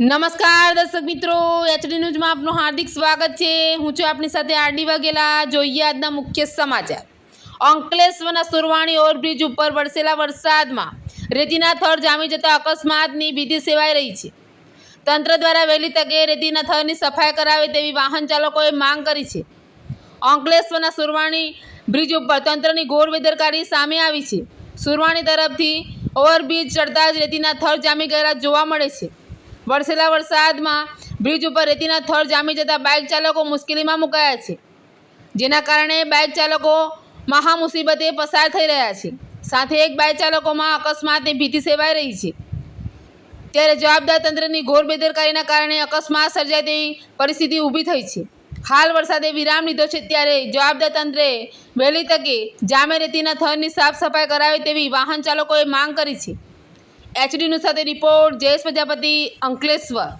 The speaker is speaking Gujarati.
નમસ્કાર દર્શક મિત્રો, એચડી ન્યૂઝમાં આપનું હાર્દિક સ્વાગત છે। હું છું આપની સાથે આરડી વાઘેલા। જોઈએ આજના મુખ્ય સમાચાર। અંકલેશ્વરના સુરવાણી ઓવરબ્રિજ ઉપર વરસેલા વરસાદમાં રેતીના થર જામી જતા અકસ્માતની ભીતિ સેવાઈ રહી છે। તંત્ર દ્વારા વહેલી તકે રેતીના થરની સફાઈ કરાવે તેવી વાહન ચાલકોએ માંગ કરી છે। અંકલેશ્વરના સુરવાણી બ્રિજ ઉપર તંત્રની ઘોર બેદરકારી સામે આવી છે। સુરવાણી તરફથી ઓવરબ્રિજ ચડતા જ રેતીના થર જામી ગયેલા જોવા મળે છે। વરસેલા વરસાદમાં બ્રિજ ઉપર રેતીના થર જામી જતા બાઇક ચાલકો મુશ્કેલીમાં મુકાયા છે, જેના કારણે બાઇક ચાલકો મહા મુસીબતે પસાર થઈ રહ્યા છે। સાથે એક બાઇક ચાલકોમાં અકસ્માતની ભીતિ સેવાઈ રહી છે, ત્યારે જવાબદાર તંત્રની ઘોર બેદરકારીના કારણે અકસ્માત સર્જાય તેવી પરિસ્થિતિ ઊભી થઈ છે। હાલ વરસાદે વિરામ લીધો છે, ત્યારે જવાબદાર તંત્રે વહેલી તકે જામે રેતીના થરની સાફ સફાઈ કરાવે તેવી વાહન ચાલકોએ માંગ કરી છે। એચડી ન્યૂઝ સાથે રિપોર્ટ જયેશ પ્રજાપતિ, અંકલેશ્વર।